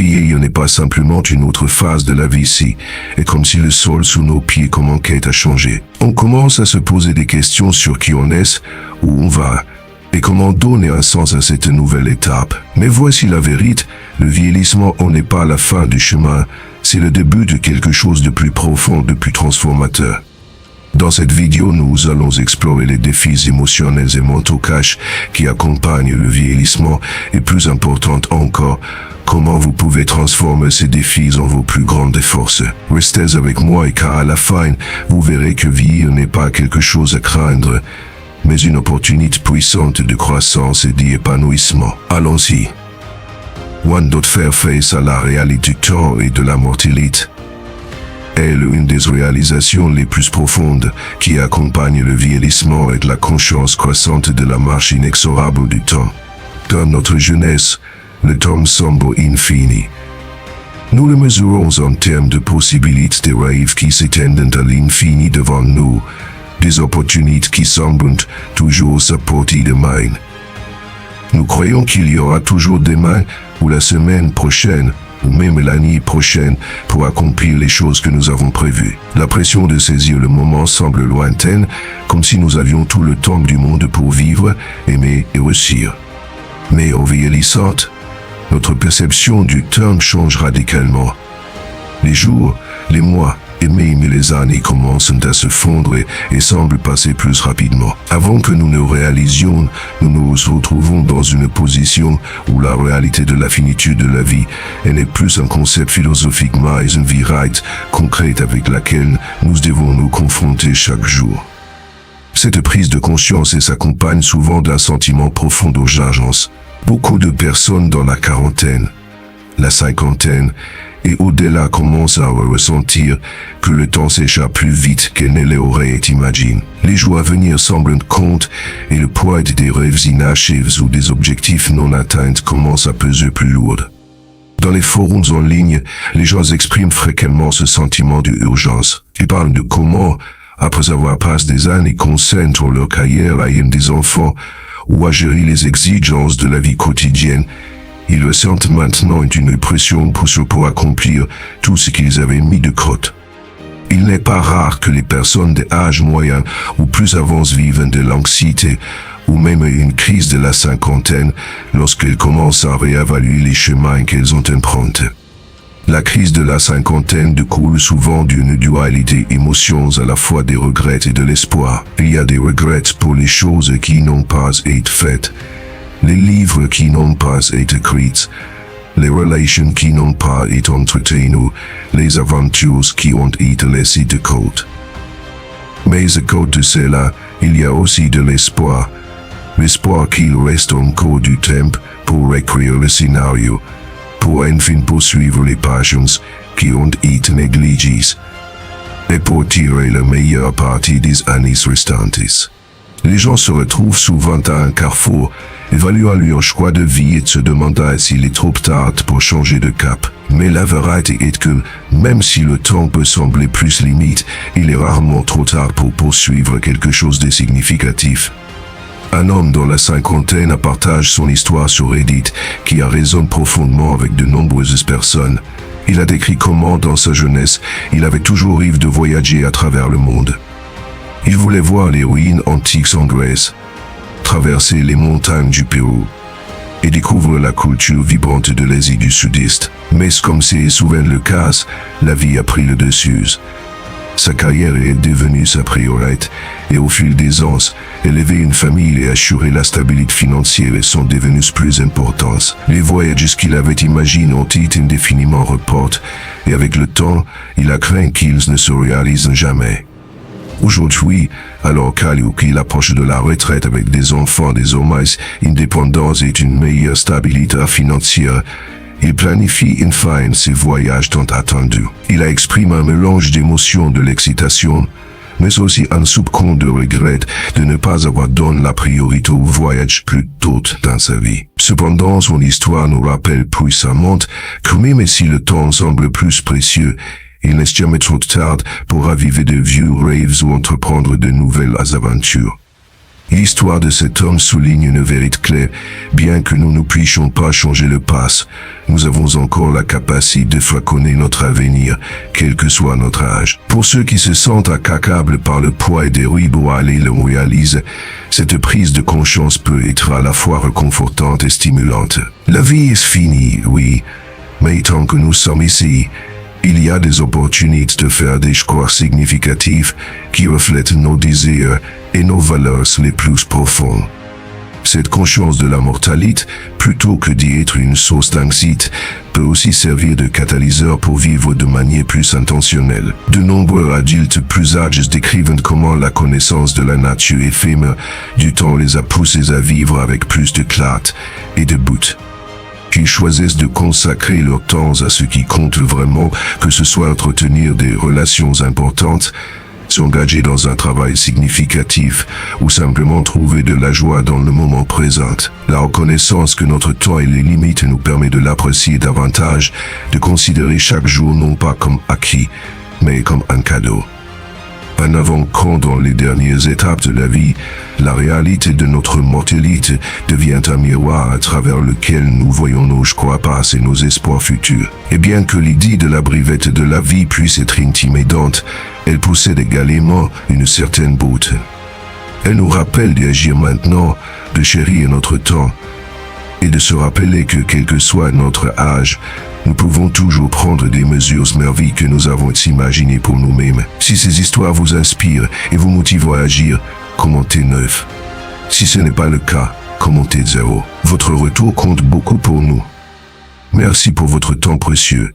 Vieillir n'est pas simplement une autre phase de la vie ici, et comme si le sol sous nos pieds commençait à changer. On commence à se poser des questions sur qui on est, où on va, et comment donner un sens à cette nouvelle étape. Mais voici la vérité, le vieillissement n'est pas la fin du chemin, c'est le début de quelque chose de plus profond, de plus transformateur. Dans cette vidéo, nous allons explorer les défis émotionnels et mentaux cachés qui accompagnent le vieillissement et plus important encore, comment vous pouvez transformer ces défis en vos plus grandes forces. Restez avec moi car à la fin, vous verrez que vieillir n'est pas quelque chose à craindre, mais une opportunité puissante de croissance et d'épanouissement. Allons-y. One doit faire face à la réalité du temps et de la mortalité. Elle est une des réalisations les plus profondes qui accompagne le vieillissement et la conscience croissante de la marche inexorable du temps. Dans notre jeunesse, le temps semble infini. Nous le mesurons en termes de possibilités de rêves qui s'étendent à l'infini devant nous, des opportunités qui semblent toujours à portée de main. Nous croyons qu'il y aura toujours demain ou la semaine prochaine ou même l'année prochaine pour accomplir les choses que nous avons prévues. La pression de saisir le moment semble lointaine, comme si nous avions tout le temps du monde pour vivre, aimer et réussir. Mais en vieillissant, notre perception du temps change radicalement. Les jours, les mois et même les années commencent à se fondre et semblent passer plus rapidement. Avant que nous ne réalisions, nous nous retrouvons dans une position où la réalité de la finitude de la vie n'est plus un concept philosophique mais une vérité concrète avec laquelle nous devons nous confronter chaque jour. Cette prise de conscience s'accompagne souvent d'un sentiment profond d'urgence. Beaucoup de personnes dans la quarantaine, la cinquantaine et au-delà commencent à ressentir que le temps s'échappe plus vite qu'elles ne l'auraient imaginé. Les jours à venir semblent compte et le poids des rêves inachevés ou des objectifs non atteints commence à peser plus lourd. Dans les forums en ligne, les gens expriment fréquemment ce sentiment d'urgence. Ils parlent de comment, après avoir passé des années concentrant leur carrière à aimer des enfants ou à gérer les exigences de la vie quotidienne, ils ressentent maintenant une pression pour accomplir tout ce qu'ils avaient mis de côté. Il n'est pas rare que les personnes d'âge moyen ou plus avancé vivent de l'anxiété ou même une crise de la cinquantaine lorsqu'elles commencent à réévaluer les chemins qu'elles ont empruntés. La crise de la cinquantaine découle souvent d'une dualité émotions à la fois des regrets et de l'espoir. Il y a des regrets pour les choses qui n'ont pas été faites, les livres qui n'ont pas été écrits, les relations qui n'ont pas été entretenues, les aventures qui ont été laissées de côté. Mais à côté de cela, il y a aussi de l'espoir. L'espoir qu'il reste encore du temps pour écrire le scénario, pour enfin poursuivre les passions qui ont été négligées, et pour tirer la meilleure partie des années restantes. Les gens se retrouvent souvent à un carrefour, évaluant leur choix de vie et se demandant s'il est trop tard pour changer de cap. Mais la vérité est que, même si le temps peut sembler plus limite, il est rarement trop tard pour poursuivre quelque chose de significatif. Un homme dans la cinquantaine partage son histoire sur Reddit qui a résonné profondément avec de nombreuses personnes. Il a décrit comment, dans sa jeunesse, il avait toujours rêvé de voyager à travers le monde. Il voulait voir les ruines antiques en Grèce, traverser les montagnes du Pérou et découvrir la culture vibrante de l'Asie du Sud-Est. Mais comme c'est souvent le cas, la vie a pris le dessus. Sa carrière est devenue sa priorité et au fil des ans, élever une famille et assurer la stabilité financière sont devenus plus importants. Les voyages qu'il avait imaginés ont été indéfiniment reportés et avec le temps, il a craint qu'ils ne se réalisent jamais. Aujourd'hui, alors qu'il approche de la retraite avec des enfants désormais indépendants et une meilleure stabilité financière, il planifie enfin ses voyages tant attendus. Il a exprimé un mélange d'émotions de l'excitation, mais aussi un soupçon de regret de ne pas avoir donné la priorité au voyage plus tôt dans sa vie. Cependant, son histoire nous rappelle puissamment que même si le temps semble plus précieux, il n'est jamais trop tard pour raviver de vieux rêves ou entreprendre de nouvelles aventures. L'histoire de cet homme souligne une vérité claire. Bien que nous ne puissions pas changer le passé, nous avons encore la capacité de façonner notre avenir, quel que soit notre âge. Pour ceux qui se sentent accablés par le poids des riboires et le réalisent, cette prise de conscience peut être à la fois réconfortante et stimulante. La vie est finie, oui, mais tant que nous sommes ici, il y a des opportunités de faire des choix significatifs qui reflètent nos désirs et nos valeurs les plus profondes. Cette conscience de la mortalité, plutôt que d'y être une source d'anxiété, peut aussi servir de catalyseur pour vivre de manière plus intentionnelle. De nombreux adultes plus âgés décrivent comment la connaissance de la nature éphémère du temps les a poussés à vivre avec plus de clarté et de but. Qu'ils choisissent de consacrer leur temps à ce qui compte vraiment, que ce soit entretenir des relations importantes, s'engager dans un travail significatif ou simplement trouver de la joie dans le moment présent. La reconnaissance que notre temps et les limites nous permet de l'apprécier davantage, de considérer chaque jour non pas comme acquis, mais comme un cadeau. En avant quand dans les dernières étapes de la vie, la réalité de notre mortalité devient un miroir à travers lequel nous voyons nos choix passés et nos espoirs futurs. Et bien que l'idée de la brevette de la vie puisse être intimidante, elle possède également une certaine beauté. Elle nous rappelle d'agir maintenant, de chérir notre temps, et de se rappeler que quel que soit notre âge, nous pouvons toujours prendre des mesures merveilleuses que nous avons imaginées pour nous-mêmes. Si ces histoires vous inspirent et vous motivent à agir, commentez 9. Si ce n'est pas le cas, commentez 0. Votre retour compte beaucoup pour nous. Merci pour votre temps précieux.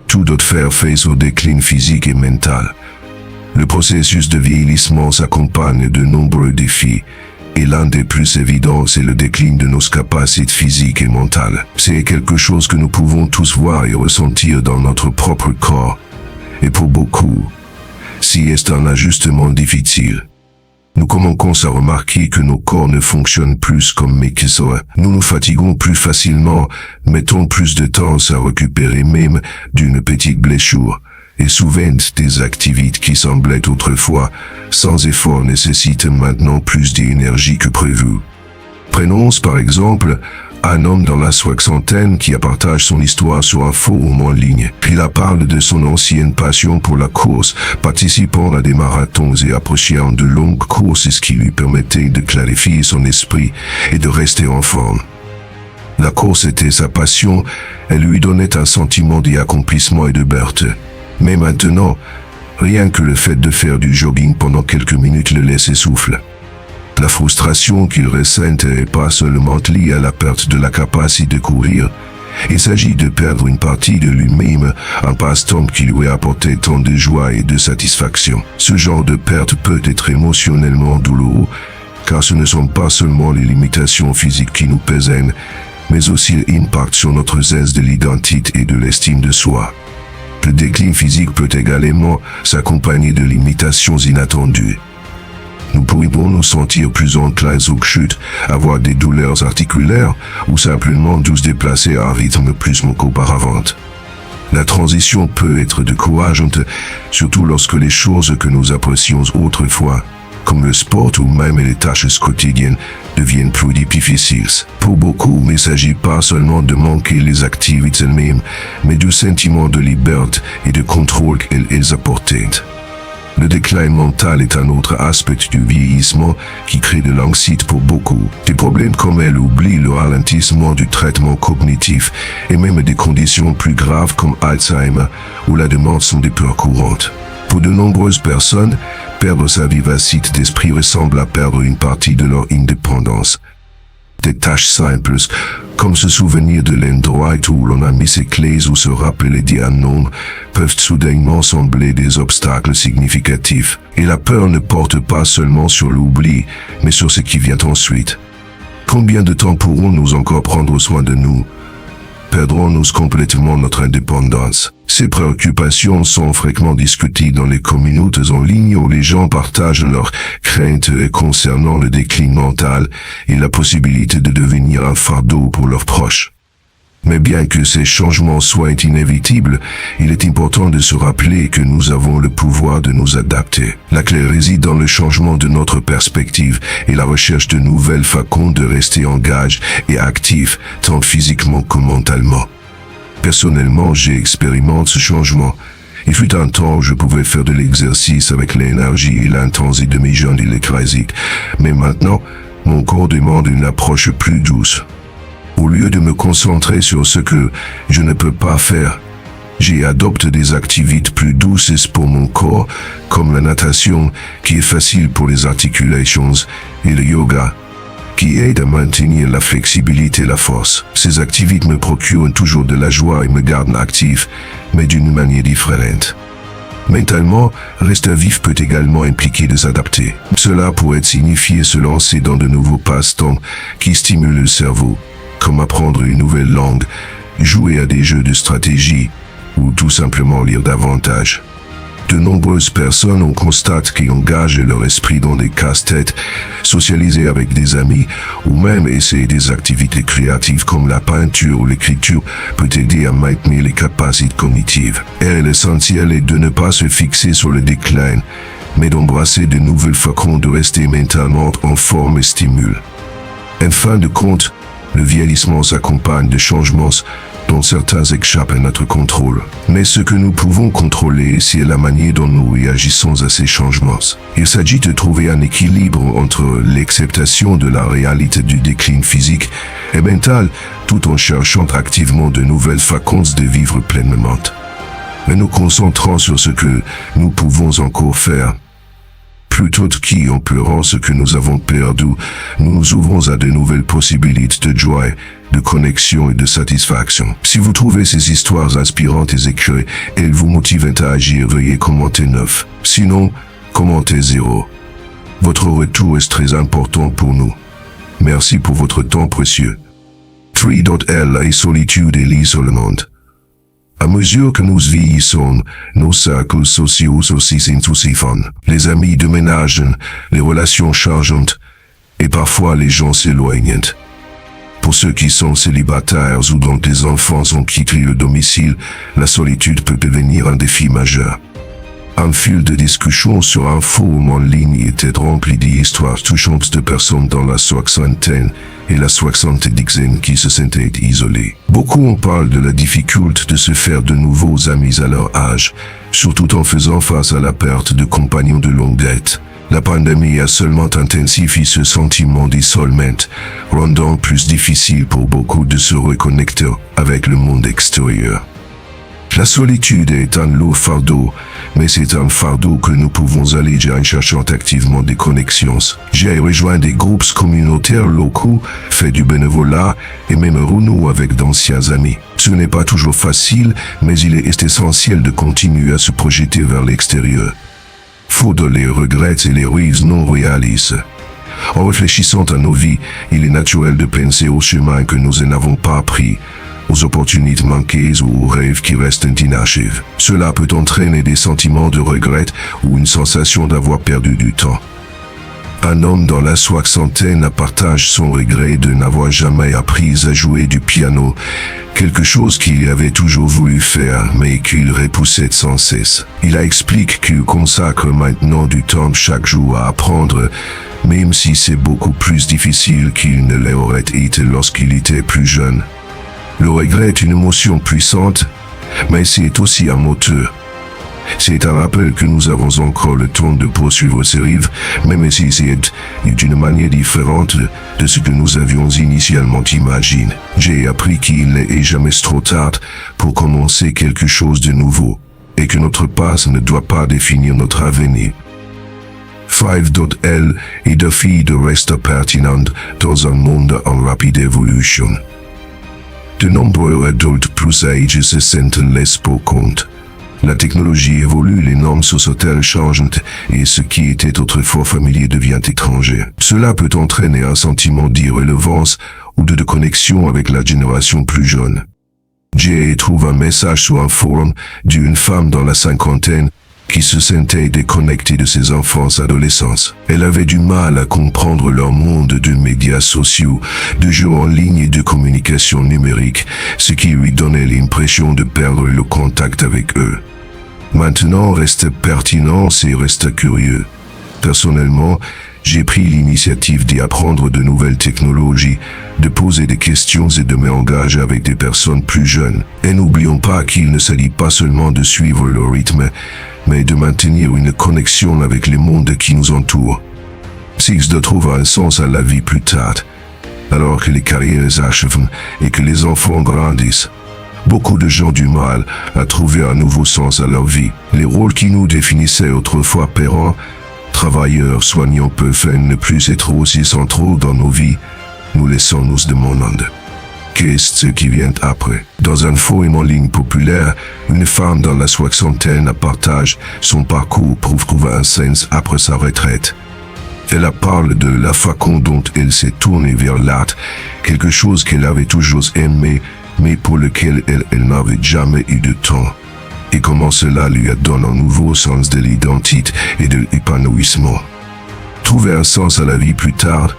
Tout doit faire face au déclin physique et mental. Le processus de vieillissement s'accompagne de nombreux défis. Et l'un des plus évidents, c'est le déclin de nos capacités physiques et mentales. C'est quelque chose que nous pouvons tous voir et ressentir dans notre propre corps. Et pour beaucoup, si c'est un ajustement difficile, nous commençons à remarquer que nos corps ne fonctionnent plus comme qu'ils. Nous nous fatiguons plus facilement, mettons plus de temps à récupérer même d'une petite blessure. Et souvent, des activités qui semblaient autrefois sans effort nécessitent maintenant plus d'énergie que prévu. Prenons par exemple un homme dans la soixantaine qui partage son histoire sur un forum en ligne. Il parle de son ancienne passion pour la course, participant à des marathons et appréciant de longues courses, ce qui lui permettait de clarifier son esprit et de rester en forme. La course était sa passion, elle lui donnait un sentiment d'accomplissement et de liberté. Mais maintenant, rien que le fait de faire du jogging pendant quelques minutes le laisse essouffler. La frustration qu'il ressent n'est pas seulement liée à la perte de la capacité de courir. Il s'agit de perdre une partie de lui-même, un passe-temps qui lui apportait tant de joie et de satisfaction. Ce genre de perte peut être émotionnellement douloureux, car ce ne sont pas seulement les limitations physiques qui nous pèsent, mais aussi l'impact sur notre sens de l'identité et de l'estime de soi. Le déclin physique peut également s'accompagner de limitations inattendues. Nous pourrions nous sentir plus enclins aux chutes, avoir des douleurs articulaires ou simplement nous déplacer à un rythme plus qu'auparavant. La transition peut être décourageante, surtout lorsque les choses que nous apprécions autrefois, comme le sport ou même les tâches quotidiennes, deviennent plus difficiles. Pour beaucoup, il ne s'agit pas seulement de manquer les activités elles-mêmes, mais du sentiment de liberté et de contrôle qu'elles apportent. Le déclin mental est un autre aspect du vieillissement qui crée de l'anxiété pour beaucoup. Des problèmes comme l'oubli, le ralentissement du traitement cognitif et même des conditions plus graves comme Alzheimer ou la démence sont des peurs courantes. Pour de nombreuses personnes, perdre sa vivacité d'esprit ressemble à perdre une partie de leur indépendance. Des tâches simples, comme se souvenir de l'endroit où l'on a mis ses clés ou se rappeler d'un nom, peuvent soudainement sembler des obstacles significatifs. Et la peur ne porte pas seulement sur l'oubli, mais sur ce qui vient ensuite. Combien de temps pourrons-nous encore prendre soin de nous? Perdrons-nous complètement notre indépendance? Ces préoccupations sont fréquemment discutées dans les communautés en ligne où les gens partagent leurs craintes concernant le déclin mental et la possibilité de devenir un fardeau pour leurs proches. Mais bien que ces changements soient inévitables, il est important de se rappeler que nous avons le pouvoir de nous adapter. La clé réside dans le changement de notre perspective et la recherche de nouvelles façons de rester engagés et actifs, tant physiquement que mentalement. Personnellement, j'ai expérimenté ce changement. Il fut un temps où je pouvais faire de l'exercice avec l'énergie et l'intensité de mes jeunes électriques, mais maintenant, mon corps demande une approche plus douce. Au lieu de me concentrer sur ce que je ne peux pas faire, j'ai adopté des activités plus douces pour mon corps, comme la natation, qui est facile pour les articulations, et le yoga, qui aide à maintenir la flexibilité et la force. Ces activités me procurent toujours de la joie et me gardent actif, mais d'une manière différente. Mentalement, rester vif peut également impliquer de s'adapter. Cela pourrait signifier se lancer dans de nouveaux passe-temps qui stimulent le cerveau, comme apprendre une nouvelle langue, jouer à des jeux de stratégie, ou tout simplement lire davantage. De nombreuses personnes ont constaté qu'ils engagent leur esprit dans des casse-têtes, socialiser avec des amis, ou même essayer des activités créatives comme la peinture ou l'écriture peut aider à maintenir les capacités cognitives. Et l'essentiel est de ne pas se fixer sur le déclin, mais d'embrasser de nouvelles façons de rester mentalement en forme et stimule. En fin de compte, le vieillissement s'accompagne de changements dont certains échappent à notre contrôle. Mais ce que nous pouvons contrôler, c'est la manière dont nous réagissons à ces changements. Il s'agit de trouver un équilibre entre l'acceptation de la réalité du déclin physique et mental, tout en cherchant activement de nouvelles façons de vivre pleinement. En nous concentrant sur ce que nous pouvons encore faire, plutôt qu'en pleurant ce que nous avons perdu, nous nous ouvrons à de nouvelles possibilités de joie, de connexion et de satisfaction. Si vous trouvez ces histoires inspirantes et écrites, elles vous motivent à agir, veuillez commenter 9. Sinon, commentez 0. Votre retour est très important pour nous. Merci pour votre temps précieux. 3.L. La solitude et l'isolement. À mesure que nous vieillissons, nos cercles sociaux aussi s'intensifient. Les amis déménagent, les relations changent, et parfois les gens s'éloignent. Pour ceux qui sont célibataires ou dont les enfants ont quitté le domicile, la solitude peut devenir un défi majeur. Un fil de discussion sur un forum en ligne était rempli d'histoires touchantes de personnes dans la soixantaine et la soixante-dizaine qui se sentaient isolées. Beaucoup en parlent de la difficulté de se faire de nouveaux amis à leur âge, surtout en faisant face à la perte de compagnons de longue date. La pandémie a seulement intensifié ce sentiment d'isolement, rendant plus difficile pour beaucoup de se reconnecter avec le monde extérieur. La solitude est un lourd fardeau, mais c'est un fardeau que nous pouvons alléger en cherchant activement des connexions. J'ai rejoint des groupes communautaires locaux, fait du bénévolat et même renoué avec d'anciens amis. Ce n'est pas toujours facile, mais il est essentiel de continuer à se projeter vers l'extérieur. Faute de les regrets et les rêves non réalisés. En réfléchissant à nos vies, il est naturel de penser au chemin que nous n'avons pas pris, aux opportunités manquées ou aux rêves qui restent inachevés. Cela peut entraîner des sentiments de regret ou une sensation d'avoir perdu du temps. Un homme dans la soixantaine partage son regret de n'avoir jamais appris à jouer du piano, quelque chose qu'il avait toujours voulu faire mais qu'il repoussait sans cesse. Il explique qu'il consacre maintenant du temps chaque jour à apprendre, même si c'est beaucoup plus difficile qu'il ne l'aurait été lorsqu'il était plus jeune. Le regret est une émotion puissante, mais c'est aussi un moteur. C'est un rappel que nous avons encore le temps de poursuivre ces rêves, même si c'est d'une manière différente de ce que nous avions initialement imaginé. J'ai appris qu'il n'est jamais trop tard pour commencer quelque chose de nouveau, et que notre passé ne doit pas définir notre avenir. 5.L. est défi de rester pertinent dans un monde en rapide évolution. De nombreux adultes plus âgés se sentent laissés pour compte. La technologie évolue, les normes sociétales changent et ce qui était autrefois familier devient étranger. Cela peut entraîner un sentiment d'irrélevance ou de déconnexion avec la génération plus jeune. J'ai trouvé un message sur un forum d'une femme dans la cinquantaine qui se sentait déconnectée de ses enfance-adolescence. Elle avait du mal à comprendre leur monde de médias sociaux, de jeux en ligne et de communication numérique, ce qui lui donnait l'impression de perdre le contact avec eux. Maintenant, reste pertinent et reste curieux. Personnellement, j'ai pris l'initiative d'y apprendre de nouvelles technologies, de poser des questions et de m'engager avec des personnes plus jeunes. Et n'oublions pas qu'il ne s'agit pas seulement de suivre le rythme, mais de maintenir une connexion avec les mondes qui nous entourent. Six de trouver un sens à la vie plus tard, alors que les carrières s'achèvent et que les enfants grandissent. Beaucoup de gens ont du mal à trouver un nouveau sens à leur vie. Les rôles qui nous définissaient autrefois parents, travailleurs, soignants peuvent ne plus être aussi centraux dans nos vies, nous laissons nous demander. Qu'est-ce qui vient après? Dans un forum en ligne populaire, une femme dans la soixantaine partage son parcours pour trouver un sens après sa retraite. Elle parle de la façon dont elle s'est tournée vers l'art, quelque chose qu'elle avait toujours aimé, mais pour lequel elle n'avait jamais eu de temps. Et comment cela lui a donné un nouveau sens de l'identité et de l'épanouissement. Trouver un sens à la vie plus tard,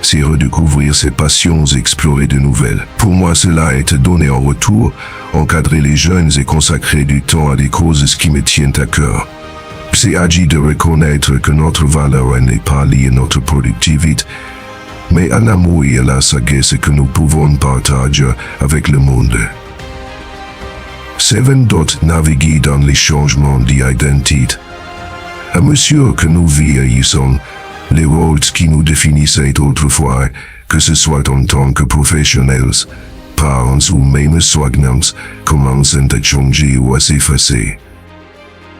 c'est redécouvrir ses passions et explorer de nouvelles. Pour moi, cela a été donné en retour, encadrer les jeunes et consacrer du temps à des causes qui me tiennent à cœur. C'est agi de reconnaître que notre valeur n'est pas liée à notre productivité, mais à l'amour et à la sagesse que nous pouvons partager avec le monde. 7. Naviguer dans les changements d'identité. À mesure que nous vieillissons, les rôles qui nous définissaient autrefois, que ce soit en tant que professionnels, parents ou même soignants, commencent à changer ou à s'effacer.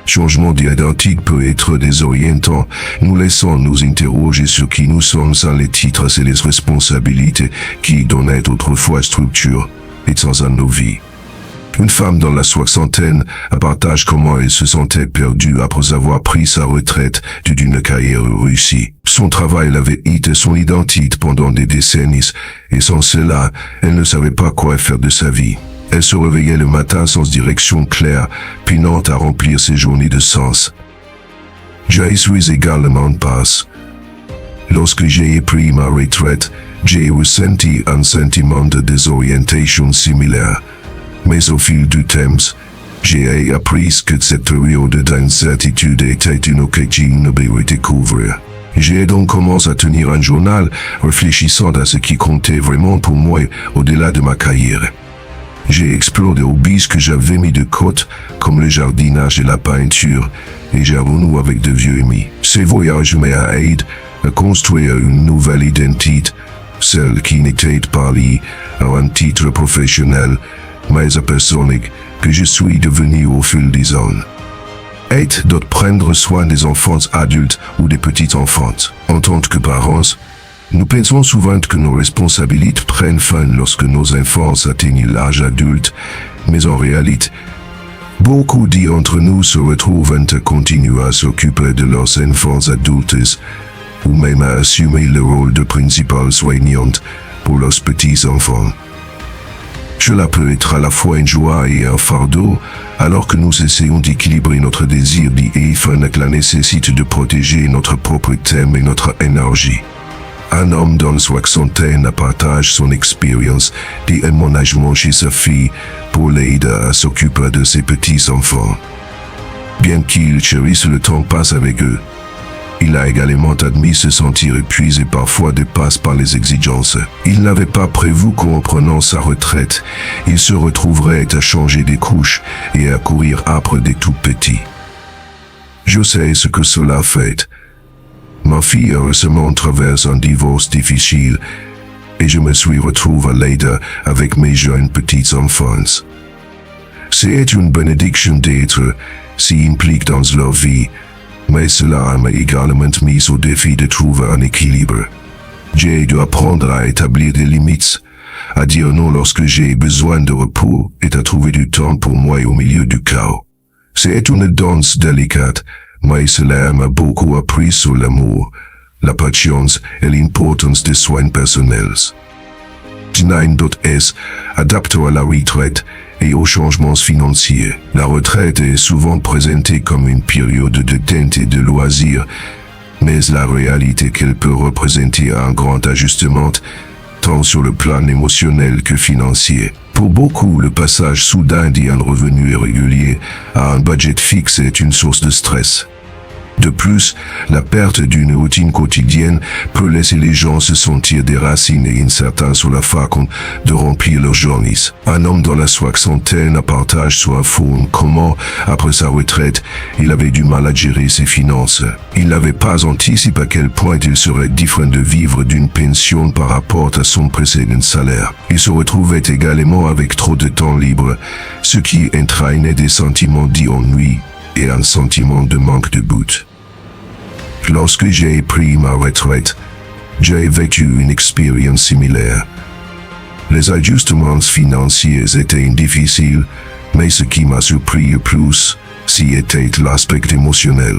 Changement d'identité peut être désorientant, nous laissons nous interroger sur qui nous sommes sans les titres et les responsabilités qui donnaient autrefois structure et sens à nos vies. Une femme dans la soixantaine partage comment elle se sentait perdue après avoir pris sa retraite d'une carrière réussie. Son travail l'avait été son identité pendant des décennies, et sans cela, elle ne savait pas quoi faire de sa vie. Elle se réveillait le matin sans direction claire, pinant à remplir ses journées de sens. Je suis également passe. Lorsque j'ai pris ma retraite, j'ai ressenti un sentiment de désorientation similaire. Mais au fil du temps, j'ai appris que cette période d'incertitude était une occasion de redécouvrir. J'ai donc commencé à tenir un journal, réfléchissant à ce qui comptait vraiment pour moi au-delà de ma carrière. J'ai exploré des hobbies que j'avais mis de côté, comme le jardinage et la peinture, et j'ai renoué avec de vieux amis. Ces voyages m'ont aidé à construire une nouvelle identité, celle qui n'était pas liée à un titre professionnel, mais à personne que je suis devenu au fil des ans. 8. De prendre soin des enfants adultes ou des petits-enfants. En tant que parents, nous pensons souvent que nos responsabilités prennent fin lorsque nos enfants atteignent l'âge adulte, mais en réalité, beaucoup d'entre nous se retrouvent à continuer à s'occuper de leurs enfants adultes, ou même à assumer le rôle de principal soignant pour leurs petits-enfants. Cela peut être à la fois une joie et un fardeau, alors que nous essayons d'équilibrer notre désir d'IF avec la nécessité de protéger notre propre thème et notre énergie. Un homme dans la soixantaine partage son expérience d'emménagement chez sa fille pour l'aider à s'occuper de ses petits-enfants. Bien qu'il chérisse le temps passé avec eux, il a également admis se sentir épuisé parfois dépassé par les exigences. Il n'avait pas prévu qu'en prenant sa retraite, il se retrouverait à changer des couches et à courir après des tout petits. Je sais ce que cela fait. Ma fille a récemment traversé un divorce difficile et je me suis retrouvé à l'aider avec mes jeunes petits-enfants. C'est une bénédiction d'être si impliqué dans leur vie, mais cela m'a également mis au défi de trouver un équilibre. J'ai dû apprendre à établir des limites, à dire non lorsque j'ai besoin de repos et à trouver du temps pour moi au milieu du chaos. C'est une danse délicate, mais cela m'a beaucoup appris sur l'amour, la patience et l'importance des soins personnels. 59.s, adapte à la retraite et aux changements financiers. La retraite est souvent présentée comme une période de détente et de loisirs, mais la réalité qu'elle peut représenter un grand ajustement, tant sur le plan émotionnel que financier. Pour beaucoup, le passage soudain d'un revenu irrégulier à un budget fixe est une source de stress. De plus, la perte d'une routine quotidienne peut laisser les gens se sentir déracinés et incertains sur la façon de remplir leurs journées. Un homme dans la soixantaine partage sur un forum comment, après sa retraite, il avait du mal à gérer ses finances. Il n'avait pas anticipé à quel point il serait différent de vivre d'une pension par rapport à son précédent salaire. Il se retrouvait également avec trop de temps libre, ce qui entraînait des sentiments d'ennui et un sentiment de manque de but. Lorsque j'ai pris ma retraite, j'ai vécu une expérience similaire. Les ajustements financiers étaient difficiles, mais ce qui m'a surpris le plus, c'était l'aspect émotionnel.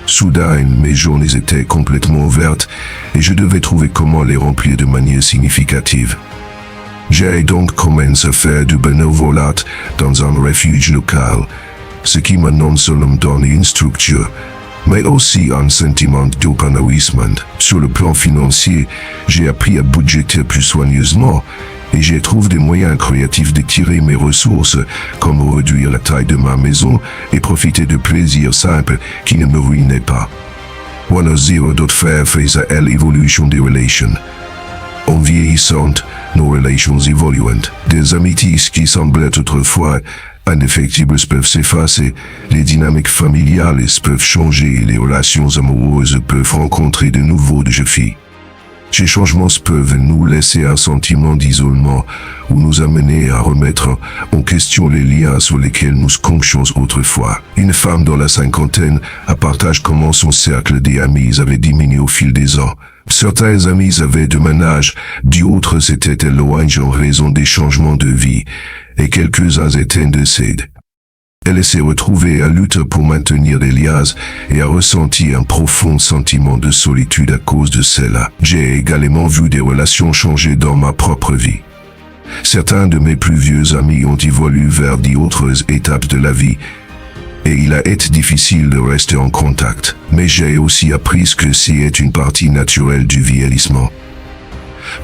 Soudain, mes journées étaient complètement vertes et je devais trouver comment les remplir de manière significative. J'ai donc commencé à faire du bénévolat dans un refuge local, ce qui m'a non seulement donné une structure, mais aussi un sentiment d'épanouissement. Sur le plan financier, j'ai appris à budgéter plus soigneusement et j'ai trouvé des moyens créatifs de tirer mes ressources, comme réduire la taille de ma maison et profiter de plaisirs simples qui ne me ruinaient pas. One of zero dot faire face à l'évolution des relations. En vieillissant, nos relations évoluent. Des amitiés qui semblaient autrefois indéfectibles peuvent s'effacer, les dynamiques familiales peuvent changer et les relations amoureuses peuvent rencontrer de nouveaux défis. Ces changements peuvent nous laisser un sentiment d'isolement ou nous amener à remettre en question les liens sur lesquels nous comptions autrefois. Une femme dans la cinquantaine partage comment son cercle d'amis avait diminué au fil des ans. Certains amis avaient de mon âge, d'autres s'étaient éloignés en raison des changements de vie, et quelques-uns étaient décédés. Elle s'est retrouvée à lutter pour maintenir des liens et a ressenti un profond sentiment de solitude à cause de cela. J'ai également vu des relations changer dans ma propre vie. Certains de mes plus vieux amis ont évolué vers d'autres étapes de la vie, et il a été difficile de rester en contact. Mais j'ai aussi appris que c'est une partie naturelle du vieillissement.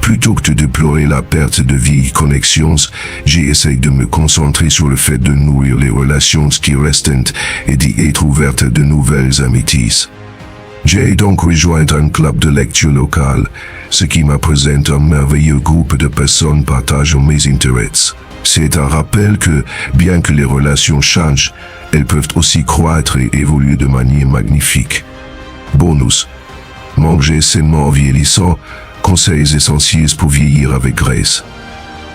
Plutôt que de déplorer la perte de vieilles connexions, j'ai essayé de me concentrer sur le fait de nourrir les relations qui restent et d'y être ouverte à de nouvelles amitiés. J'ai donc rejoint un club de lecture local, ce qui m'a présenté un merveilleux groupe de personnes partageant mes intérêts. C'est un rappel que, bien que les relations changent, elles peuvent aussi croître et évoluer de manière magnifique. Bonus. Manger sainement en vieillissant, conseils essentiels pour vieillir avec grâce.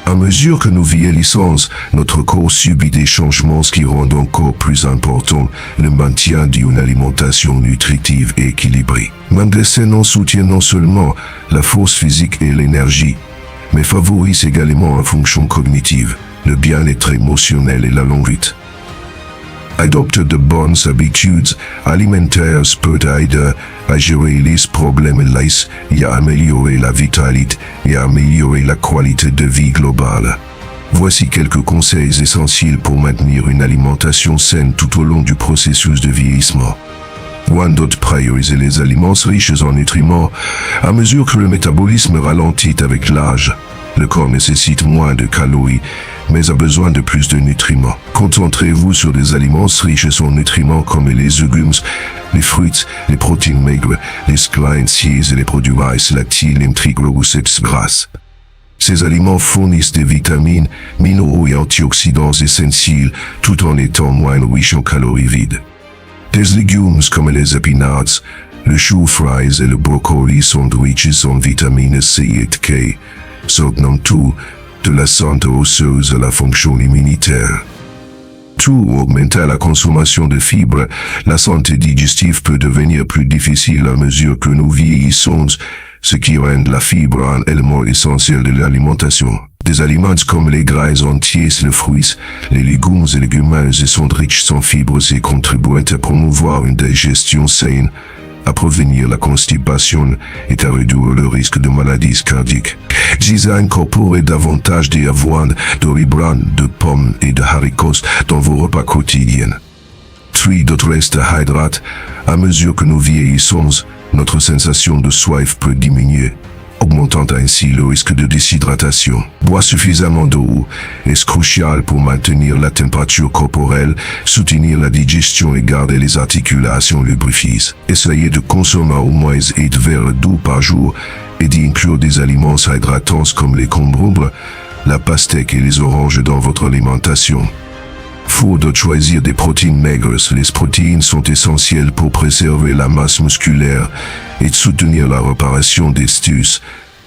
À mesure que nous vieillissons, notre corps subit des changements qui rendent encore plus important le maintien d'une alimentation nutritive et équilibrée. Manger soutient non seulement la force physique et l'énergie, mais favorise également la fonction cognitive, le bien-être émotionnel et la longue vie. Adopter de bonnes habitudes alimentaires peut aider à gérer les problèmes et à améliorer la vitalité et à améliorer la qualité de vie globale. Voici quelques conseils essentiels pour maintenir une alimentation saine tout au long du processus de vieillissement. 1. Prioriser les aliments riches en nutriments. À mesure que le métabolisme ralentit avec l'âge, le corps nécessite moins de calories, mais a besoin de plus de nutriments. Concentrez-vous sur des aliments riches en nutriments comme les légumes, les fruits, les protéines maigres, les grains et les produits laitiers, les triglycérides grasses. Ces aliments fournissent des vitamines, minéraux et antioxydants essentiels tout en étant moins riches en calories vides. Des légumes comme les épinards, le chou-frais et le brocoli sont riches en vitamines C et K, soutenant tout de la santé osseuse à la fonction immunitaire. Tout augmentant la consommation de fibres, la santé digestive peut devenir plus difficile à mesure que nous vieillissons, ce qui rend la fibre un élément essentiel de l'alimentation. Des aliments comme les grains entiers, les fruits, les légumes et légumineuses sont riches en fibres et contribuent à promouvoir une digestion saine, à prévenir la constipation et à réduire le risque de maladies cardiaques. 10. Incorporez davantage d'avoine, de riz brun, de pommes et de haricots dans vos repas quotidiens. 3. Restez hydrate. À mesure que nous vieillissons, notre sensation de soif peut diminuer, augmentant ainsi le risque de déshydratation. Boire suffisamment d'eau est crucial pour maintenir la température corporelle, soutenir la digestion et garder les articulations lubrifiées. Essayez de consommer au moins 8 verres d'eau par jour et d'inclure des aliments hydratants comme les concombres, la pastèque et les oranges dans votre alimentation. Faut de choisir des protéines maigres. Les protéines sont essentielles pour préserver la masse musculaire et soutenir la réparation des tissus,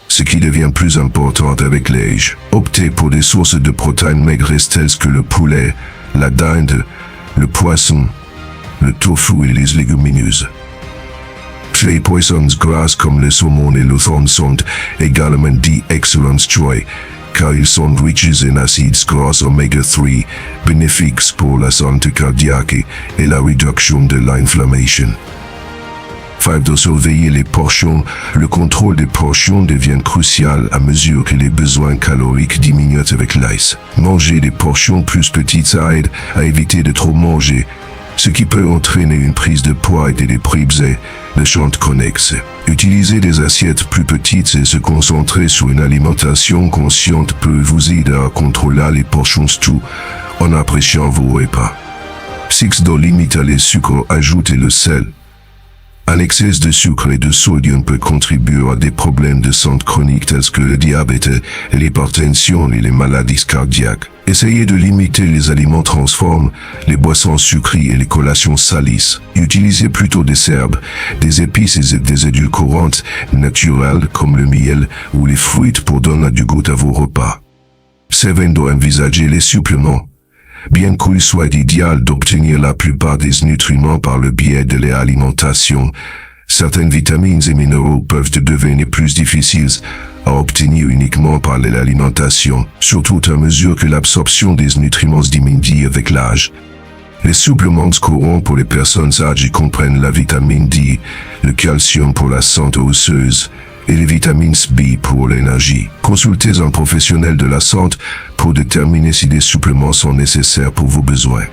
ce qui devient plus important avec l'âge. Optez pour des sources de protéines maigres telles que le poulet, la dinde, le poisson, le tofu et les légumineuses. Les poissons gras comme le saumon et le thon sont également d'excellents choix, car ils sont riches en acides gras oméga 3, bénéfiques pour la santé cardiaque et la réduction de l'inflammation. 5. De surveiller les portions. Le contrôle des portions devient crucial à mesure que les besoins caloriques diminuent avec l'âge. Manger des portions plus petites aide à éviter de trop manger, ce qui peut entraîner une prise de poids et des prises de chantes connexes. Utiliser des assiettes plus petites et se concentrer sur une alimentation consciente peut vous aider à contrôler les portions tout en appréciant vos repas. 6. De limiter les sucres, ajouter le sel. Un excès de sucre et de sodium peut contribuer à des problèmes de santé chroniques tels que le diabète, l'hypertension et les maladies cardiaques. Essayez de limiter les aliments transformés, les boissons sucrées et les collations salées. Utilisez plutôt des herbes, des épices et des édulcorants naturels comme le miel ou les fruits pour donner du goût à vos repas. 7. Envisager les suppléments. Bien qu'il soit idéal d'obtenir la plupart des nutriments par le biais de l'alimentation, certaines vitamines et minéraux peuvent devenir plus difficiles à obtenir uniquement par l'alimentation, surtout à mesure que l'absorption des nutriments diminue avec l'âge. Les suppléments courants pour les personnes âgées comprennent la vitamine D, le calcium pour la santé osseuse, et les vitamines B pour l'énergie. Consultez un professionnel de la santé pour déterminer si des suppléments sont nécessaires pour vos besoins.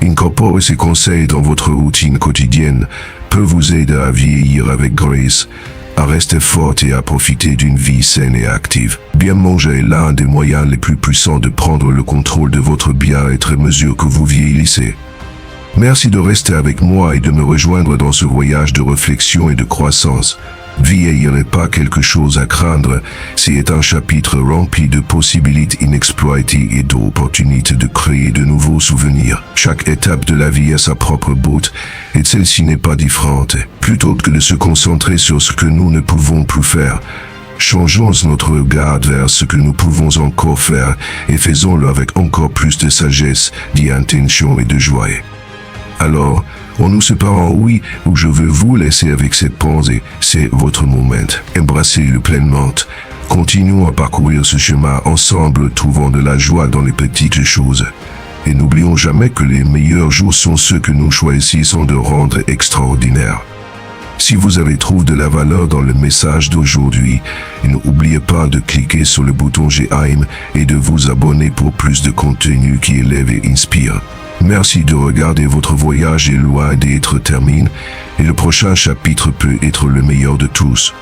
Incorporer ces conseils dans votre routine quotidienne peut vous aider à vieillir avec grâce, à rester forte et à profiter d'une vie saine et active. Bien manger est l'un des moyens les plus puissants de prendre le contrôle de votre bien-être à mesure que vous vieillissez. Merci de rester avec moi et de me rejoindre dans ce voyage de réflexion et de croissance. Vieillir n'est pas quelque chose à craindre, c'est un chapitre rempli de possibilités inexploitées et d'opportunités de créer de nouveaux souvenirs. Chaque étape de la vie a sa propre beauté, et celle-ci n'est pas différente. Plutôt que de se concentrer sur ce que nous ne pouvons plus faire, changeons notre regard vers ce que nous pouvons encore faire et faisons-le avec encore plus de sagesse, d'intention et de joie. Alors, en nous séparant, oui, où je veux vous laisser avec cette pensée, c'est votre moment. Embrassez-le pleinement. Continuons à parcourir ce chemin ensemble, trouvant de la joie dans les petites choses. Et n'oublions jamais que les meilleurs jours sont ceux que nous choisissons de rendre extraordinaires. Si vous avez trouvé de la valeur dans le message d'aujourd'hui, n'oubliez pas de cliquer sur le bouton j'aime et de vous abonner pour plus de contenu qui élève et inspire. Merci de regarder. Votre voyage est loin d'être terminé et le prochain chapitre peut être le meilleur de tous.